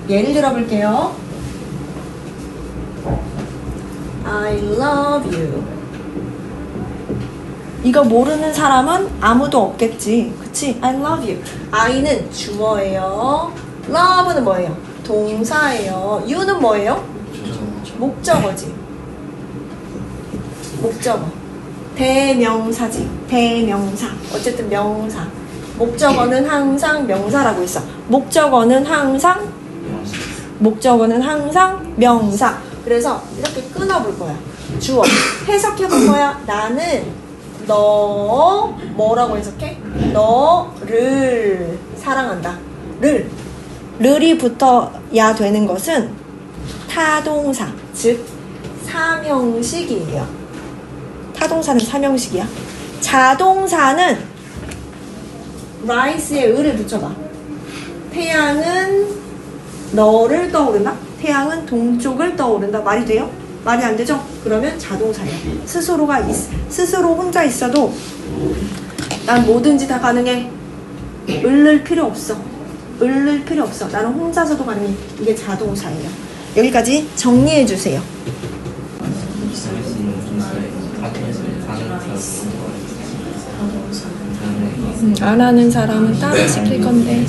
예를 들어볼게요. I love you. 이거 모르는 사람은 아무도 없겠지. 그치? I love you. I는 주어예요. love는 뭐예요? 동사예요. you는 뭐예요? 목적어지. 목적어. 대명사지. 대명사. 어쨌든 명사. 목적어는 항상 명사라고 있어. 목적어는 항상 명사. 그래서 이렇게 끊어볼 거야. 주어. 해석해볼 거야. 나는 너 뭐라고 해석해? 너를 사랑한다. 르이 붙어야 되는 것은 타동사, 즉 삼형식이에요. 타동사는 삼형식이야. 자동사는 rise에 을을 붙여봐. 태양은 너를 떠오른다. 태양은 동쪽을 떠오른다. 말이 돼요? 말이 안 되죠? 그러면 자동사예요. 스스로 혼자 있어도 난 뭐든지 다 가능해. 을을 필요 없어. 나는 혼자서도 가능해. 이게 자동사예요. 여기까지 정리해 주세요. 안 하는 사람은 따로 시킬 건데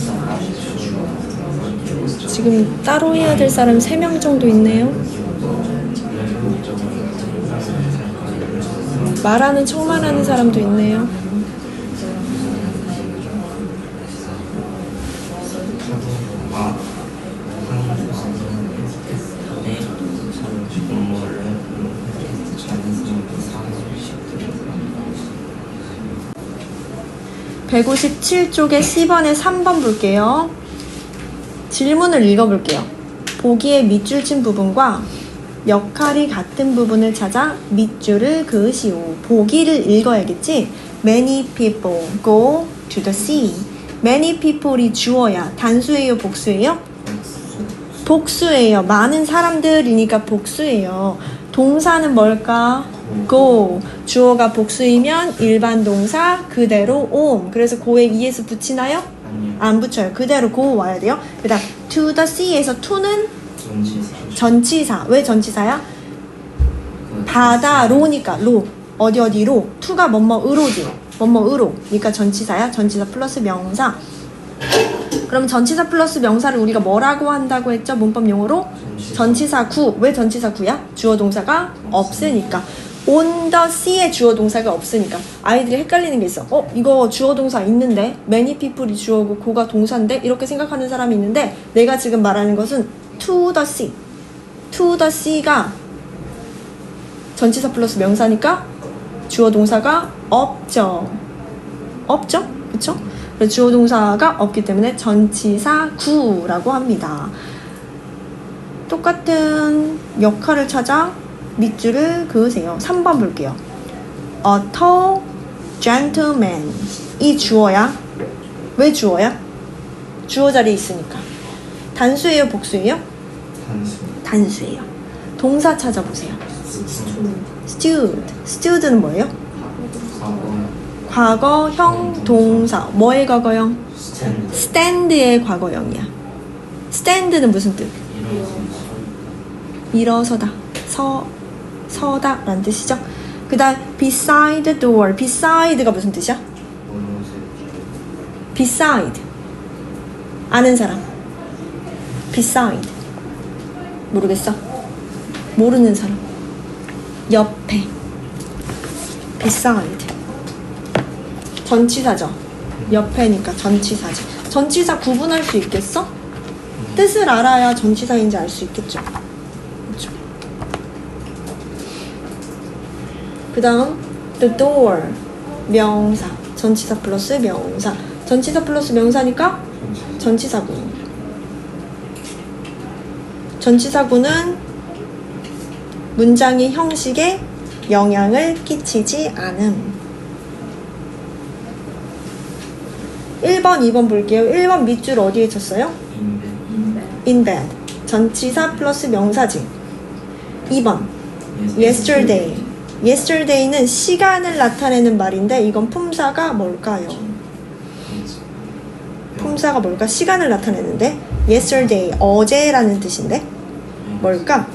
지금 따로 해야 될 사람 3명 정도 있네요. 말하는 척만 하는 사람도 있네요. (157쪽에) 10번에 3번 볼게요. 질문을 읽어볼게요. 보기에 밑줄 친 부분과 역할이 같은 부분을 찾아 밑줄을 그으시오. 보기를 읽어야겠지? Many people go to the sea. Many people이 주어야. 단수예요, 복수예요? 복수예요. 많은 사람들이니까 복수예요. 동사는 뭘까? go. 주어가 복수이면 일반 동사 그대로 옴. 그래서 go에 es 붙이나요? 아니요. 안 붙여요. 그대로 go 와야 돼요. 그 다음 to the sea에서 to는 전치사. 전치사. 왜 전치사야? 그 바다로니까 로. 어디로? to가 뭐뭐으로지. 뭐뭐으로. 그러니까 전치사야. 전치사 플러스 명사. 그럼 전치사 플러스 명사를 우리가 뭐라고 한다고 했죠? 문법 용어로? 전치사 구. 왜 전치사 구야? 주어 동사가 없으니까. on the sea의 주어 동사가 없으니까. 아이들이 헷갈리는 게 있어. 이거 주어 동사 있는데 many people이 주어고 고가 동사인데 이렇게 생각하는 사람이 있는데 내가 지금 말하는 것은 to the sea. to the sea가 전치사 플러스 명사니까 주어 동사가 없죠. 없죠? 그쵸? 주어 동사가 없기 때문에 전치사 구라고 합니다. 똑같은 역할을 찾아 밑줄을 그으세요. 3번 볼게요. A tall gentleman. 이 주어야. 왜 주어야? 주어 자리에 있으니까. 단수예요, 복수예요? 단수. 단수예요. 동사 찾아보세요. stood. stood는 뭐예요? 과거. 과거형 동사. 뭐의 과거형? 스탠드. stand의 과거형이야. stand는 무슨 뜻? 일어서다. 서다 라는 뜻이죠. 그 다음 beside the door. beside가 무슨 뜻이야? beside. 아는 사람. beside. 모르겠어? 모르는 사람. 옆에. beside. 전치사죠. 옆에니까 전치사지. 전치사 구분할 수 있겠어? 뜻을 알아야 전치사인지 알 수 있겠죠. 그렇죠. 그 다음 the door. 명사. 전치사 플러스 명사. 전치사 플러스 명사니까 전치사구. 전치사구는 문장의 형식에 영향을 끼치지 않음. 1번, 2번 볼게요. 1번 밑줄 어디에 쳤어요? in bed. 전치사 플러스 명사지. 2번 yesterday. yesterday는 시간을 나타내는 말인데 이건 품사가 뭘까요? 품사가 뭘까? 시간을 나타내는데 yesterday, 어제라는 뜻인데 뭘까?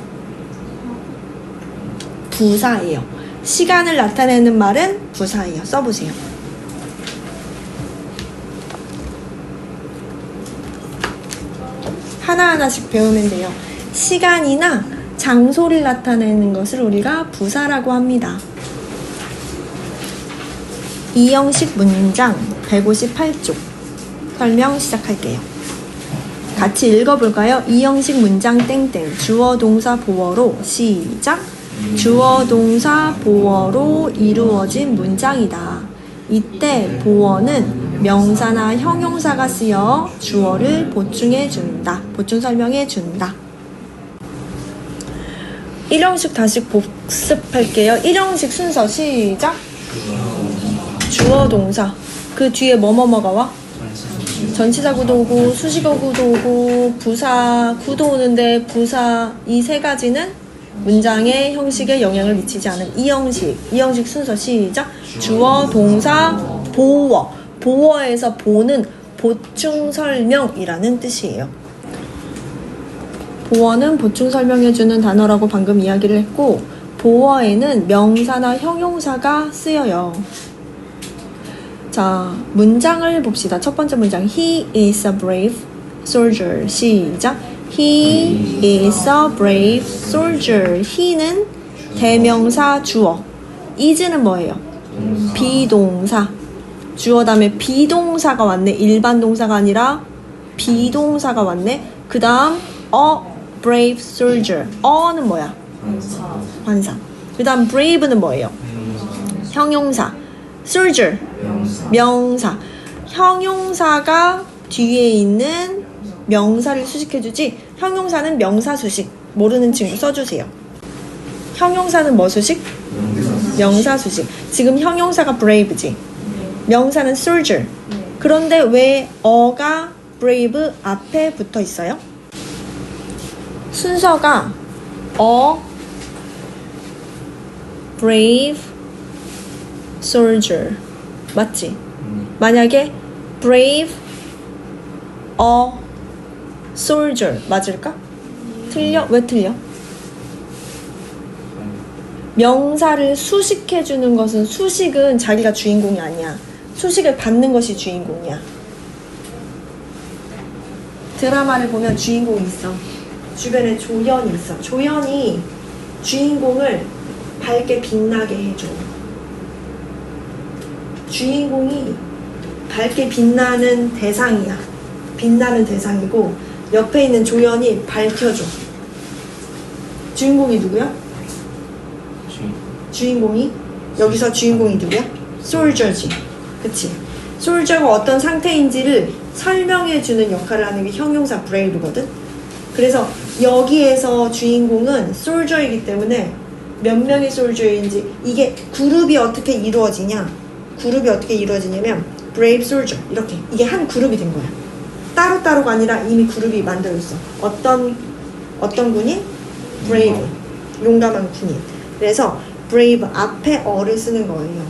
부사예요. 시간을 나타내는 말은 부사예요. 써보세요. 하나하나씩 배우면 돼요. 시간이나 장소를 나타내는 것을 우리가 부사라고 합니다. 이형식 문장 158쪽 설명 시작할게요. 같이 읽어볼까요? 이형식 문장 땡땡 주어 동사 보어로 시작. 주어 동사 보어로 이루어진 문장이다. 이때 보어는 명사나 형용사가 쓰여 주어를 보충해준다. 보충 설명해준다. 1형식 다시 복습할게요. 1형식 순서 시작. 주어 동사. 그 뒤에 뭐뭐뭐가 와? 전치사 구도 오고 수식어 구도 오고 부사 구도 오는데 부사 이 세 가지는 문장의 형식에 영향을 미치지 않은 2형식. 2형식 순서 시작. 주어 동사 보어. 보어에서 보는 보충 설명이라는 뜻이에요. 보어는 보충 설명해주는 단어라고 방금 이야기를 했고 보어에는 명사나 형용사가 쓰여요. 자, 문장을 봅시다. 첫 번째 문장 He is a brave soldier. 시작. He is a brave soldier. He는 대명사 주어. is는 뭐예요? 비동사. 주어 다음에 비동사가 왔네. 일반 동사가 아니라 비동사가 왔네. 그 다음 a brave soldier. a는 뭐야? 관사. 그 다음 brave는 뭐예요? 형용사. soldier. 명사. 형용사가 뒤에 있는 명사를 수식해주지 형용사는 명사 수식. 모르는 친구 써주세요. 형용사는 뭐 수식? 명사 수식. 지금 형용사가 brave지. 명사는 soldier. 그런데 왜 어가 brave 앞에 붙어 있어요? 순서가 brave soldier 맞지? 만약에 brave a soldier 맞을까? 틀려? 왜 틀려? 명사를 수식해주는 것은 수식은 자기가 주인공이 아니야. 수식을 받는 것이 주인공이야. 드라마를 보면 주인공이 있어. 주변에 조연이 있어. 조연이 주인공을 밝게 빛나게 해줘. 주인공이 밝게 빛나는 대상이야. 빛나는 대상이고 옆에 있는 조연이 밝혀줘. 주인공이 누구야? 주인공이? 여기서 주인공이 누구야? 솔저지. 그치? 솔저가 어떤 상태인지를 설명해주는 역할을 하는 게 형용사 brave거든? 그래서 여기에서 주인공은 솔저이기 때문에 몇 명의 솔저인지 이게 그룹이 어떻게 이루어지냐? 그룹이 어떻게 이루어지냐면 brave soldier 이렇게 이게 한 그룹이 된 거야. 따로따로가 아니라 이미 그룹이 만들어졌어. 어떤 군인? brave 용감한 군인. 그래서 brave 앞에 어를 쓰는 거예요.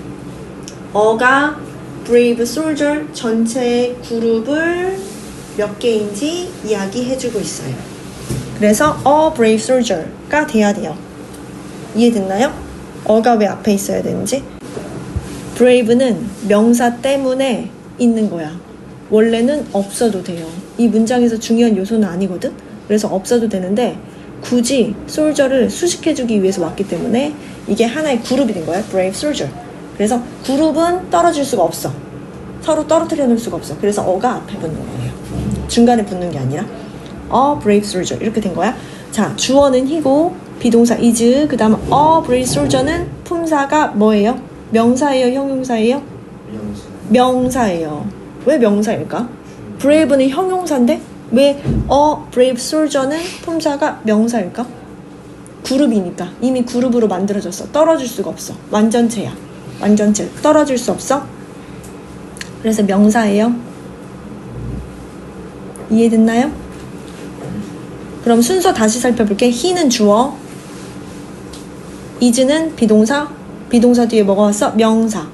어가 brave soldier 전체의 그룹을 몇 개인지 이야기해주고 있어요. 그래서 a brave soldier가 돼야 돼요. 이해됐나요? 어가 왜 앞에 있어야 되는지? brave는 명사 때문에 있는 거야. 원래는 없어도 돼요. 이 문장에서 중요한 요소는 아니거든? 그래서 없어도 되는데 굳이 soldier를 수식해주기 위해서 왔기 때문에 이게 하나의 그룹이 된 거야. brave soldier. 그래서 그룹은 떨어질 수가 없어. 서로 떨어뜨려 놓을 수가 없어. 그래서 어가 앞에 붙는 거예요. 중간에 붙는 게 아니라 a brave soldier 이렇게 된 거야. 자, 주어는 he고 비동사 is 그 다음 a brave soldier는 품사가 뭐예요? 명사예요? 형용사예요? 명사예요. 왜 명사일까? brave는 형용사인데 왜 a brave soldier는 품사가 명사일까? 그룹이니까. 이미 그룹으로 만들어졌어. 떨어질 수가 없어. 완전체야. 완전체. 떨어질 수 없어. 그래서 명사예요. 이해됐나요? 그럼 순서 다시 살펴볼게. he는 주어, is는 비동사, 비동사 뒤에 뭐가 왔어? 명사.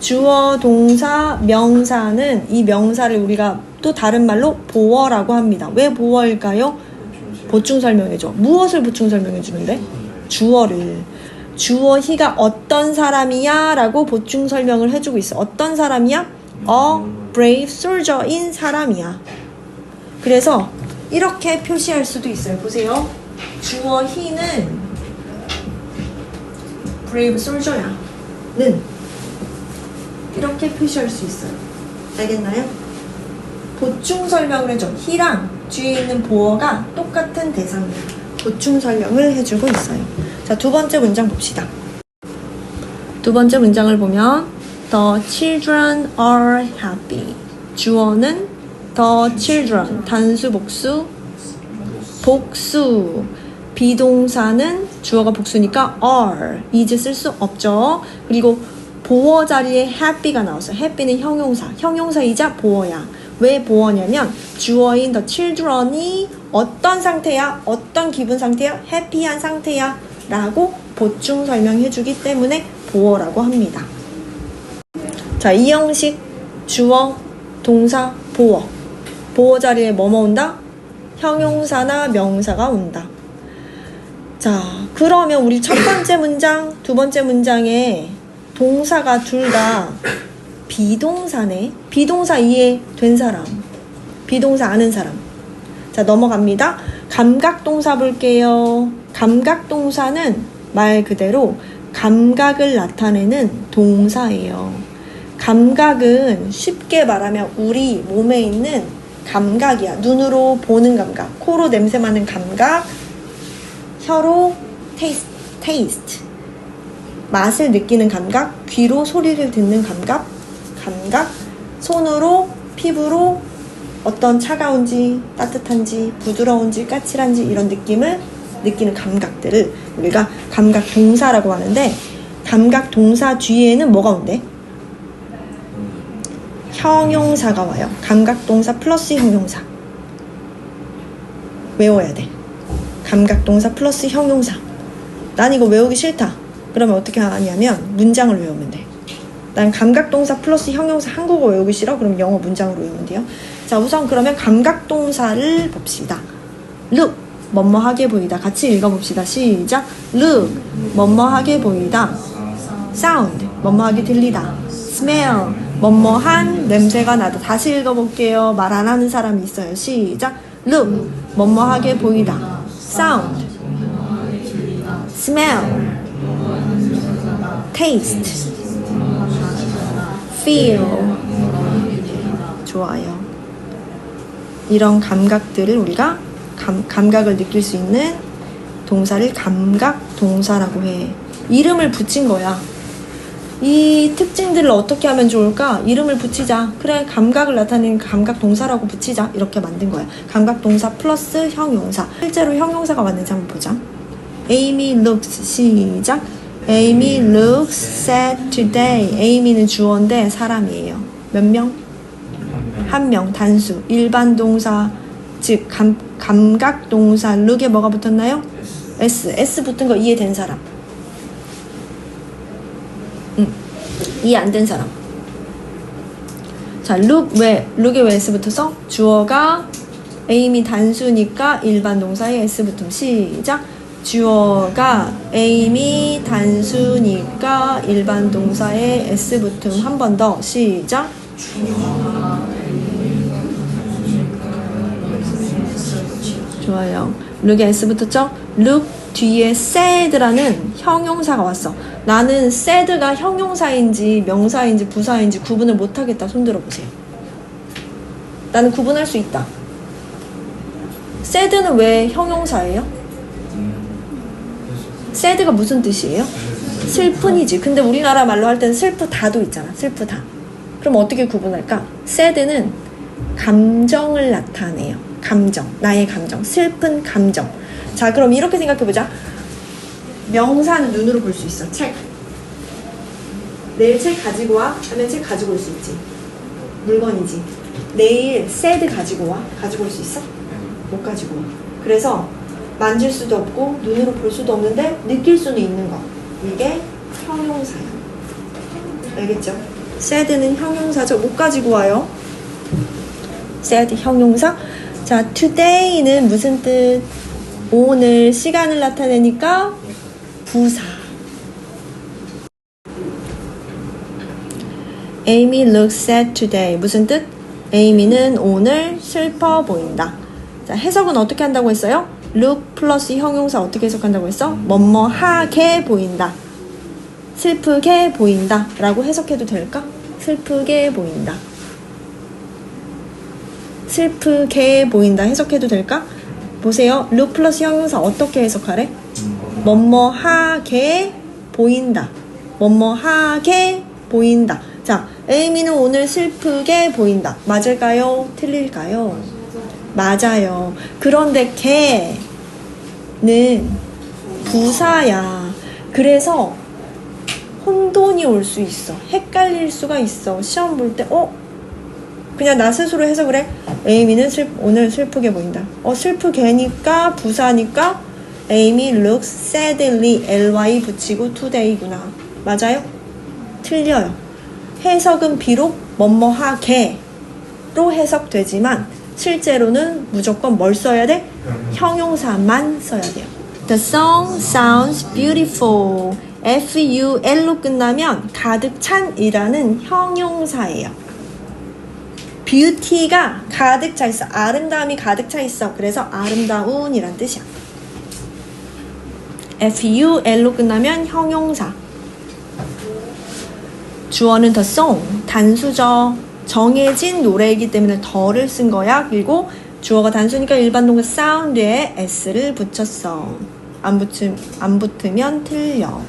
주어, 동사, 명사는 이 명사를 우리가 또 다른 말로 보어라고 합니다. 왜 보어일까요? 보충 설명해줘. 무엇을 보충 설명해주는데? 주어를. 주어 he가 어떤 사람이야? 라고 보충 설명을 해주고 있어. 어떤 사람이야? A brave soldier인 사람이야. 그래서 이렇게 표시할 수도 있어요. 보세요. 주어 he는 brave soldier야. 는 이렇게 표시할 수 있어요. 알겠나요? 보충 설명을 해줘. he랑 뒤에 있는 보어가 똑같은 대상이야. 보충 설명을 해주고 있어요. 자, 두 번째 문장 봅시다. 두 번째 문장을 보면 The children are happy. 주어는 The children, 단수 복수, 복수. 비동사는 주어가 복수니까 are, is 쓸 수 없죠. 그리고 보어 자리에 happy가 나왔어요. happy는 형용사, 형용사이자 보어야. 왜 보어냐면 주어인 the children이 어떤 상태야? 어떤 기분 상태야? 해피한 상태야? 라고 보충 설명해주기 때문에 보어라고 합니다. 자, 이 형식 주어, 동사, 보어. 보어 자리에 뭐뭐 온다? 형용사나 명사가 온다. 자, 그러면 우리 첫 번째 문장, 두 번째 문장에 동사가 둘 다 비동사네. 비동사 이해된 사람, 비동사 아는 사람. 자, 넘어갑니다. 감각동사 볼게요. 감각동사는 말 그대로 감각을 나타내는 동사예요. 감각은 쉽게 말하면 우리 몸에 있는 감각이야. 눈으로 보는 감각, 코로 냄새 맡는 감각, 혀로 테이스트 맛을 느끼는 감각, 귀로 소리를 듣는 감각, 손으로, 피부로 어떤 차가운지, 따뜻한지, 부드러운지, 까칠한지 이런 느낌을 느끼는 감각들을 우리가 감각 동사라고 하는데 감각 동사 뒤에는 뭐가 온대? 형용사가 와요. 감각동사 플러스 형용사. 외워야 돼. 감각동사 플러스 형용사. 난 이거 외우기 싫다. 그러면 어떻게 하냐면 문장을 외우면 돼. 난 감각동사 플러스 형용사 한국어 외우기 싫어? 그럼 영어 문장으로 외우면 돼요. 자, 우선 그러면 감각동사를 봅시다. look, 뭐뭐하게 보이다. 같이 읽어봅시다. 시작. look, 뭐뭐하게 보이다. sound, 뭐뭐하게 들리다. smell, 뭐뭐한 냄새가 나다. 다시 읽어볼게요. 말 안 하는 사람이 있어요. 시작. look, 뭐뭐하게 보이다. sound, smell, taste, feel. 좋아요. 이런 감각들을 우리가 감각을 느낄 수 있는 동사를 감각동사라고 해. 이름을 붙인 거야. 이 특징들을 어떻게 하면 좋을까? 이름을 붙이자. 그래, 감각을 나타내는 감각동사라고 붙이자. 이렇게 만든 거야. 감각동사 플러스 형용사. 실제로 형용사가 왔는지 한번 보자. Amy looks. 시작. Amy looks sad today. Amy는 주어인데 사람이에요. 몇 명? 한 명. 단수. 일반 동사, 즉 감각동사 look에 뭐가 붙었나요? S. S 붙은 거 이해된 사람. 이해 안 된 사람. 자, look에 왜 S 붙어서? 주어가 Amy 단수니까 일반 동사에 S 붙음. 시작. 주어가 Amy 단수니까 일반 동사에 S 붙음. 한 번 더. 시작. 좋아요. look에 S 붙었죠? look 뒤에 sad라는 형용사가 왔어. 나는 sad가 형용사인지 명사인지 부사인지 구분을 못하겠다. 손 들어보세요. 나는 구분할 수 있다. sad는 왜 형용사예요? sad가 무슨 뜻이에요? 슬픈이지. 근데 우리나라 말로 할 때는 슬프다도 있잖아. 슬프다. 그럼 어떻게 구분할까? sad는 감정을 나타내요. 감정, 나의 감정, 슬픈 감정. 자, 그럼 이렇게 생각해보자. 명사는 눈으로 볼 수 있어. 책. 내일 책 가지고 와 하면 책 가지고 올 수 있지. 물건이지. 내일 새드 가지고 와. 가지고 올 수 있어? 못 가지고 와. 그래서 만질 수도 없고 눈으로 볼 수도 없는데 느낄 수는 있는 거. 이게 형용사야. 알겠죠? 새드는 형용사죠. 못 가지고 와요. 새드 형용사. 자, today는 무슨 뜻? 오늘, 시간을 나타내니까 부사. Amy looks sad today. 무슨 뜻? Amy는 오늘 슬퍼 보인다. 자, 해석은 어떻게 한다고 했어요? look 플러스 형용사 어떻게 해석한다고 했어? 뭐뭐하게 보인다. 슬프게 보인다 라고 해석해도 될까? 슬프게 보인다. 슬프게 보인다 해석해도 될까? 보세요. look 플러스 형용사 어떻게 해석하래? 뭐뭐하게 보인다. 뭐뭐하게 보인다. 자, 에이미는 오늘 슬프게 보인다. 맞을까요? 틀릴까요? 맞아요. 그런데 걔는 부사야. 그래서 혼돈이 올 수 있어. 헷갈릴 수가 있어. 시험 볼 때 그냥 나 스스로 해석을 해. 에이미는 오늘 슬프게 보인다. 슬프게니까 부사니까 Amy looks sadly ly 붙이고 today구나. 맞아요? 틀려요. 해석은 비록 뭐뭐하게로 해석되지만 실제로는 무조건 뭘 써야 돼? 형용사만 써야 돼요. The song sounds beautiful. FUL로 끝나면 가득 찬이라는 형용사예요. beauty가 가득 차 있어. 아름다움이 가득 차 있어. 그래서 아름다운이란 뜻이야. FUL로 끝나면 형용사. 주어는 the song, 단수죠. 정해진 노래이기 때문에 더를 쓴 거야. 그리고 주어가 단수니까 일반 동사 sound에 s를 붙였어. 안 붙으면 틀려.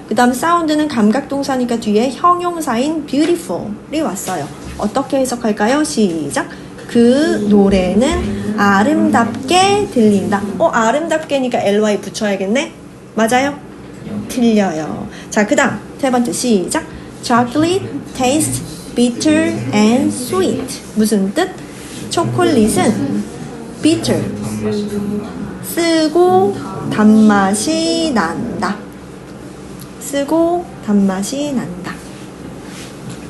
그 다음 sound는 감각동사니까 뒤에 형용사인 beautiful이 왔어요. 어떻게 해석할까요? 시작. 그 노래는 아름답게 들린다. 아름답게니까 ly 붙여야겠네. 맞아요? 틀려요. 자, 그 다음 세 번째 시작. Chocolate tastes bitter and sweet. 무슨 뜻? 초콜릿은 bitter, 쓰고 단맛이 난다. 쓰고 단맛이 난다.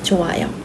좋아요.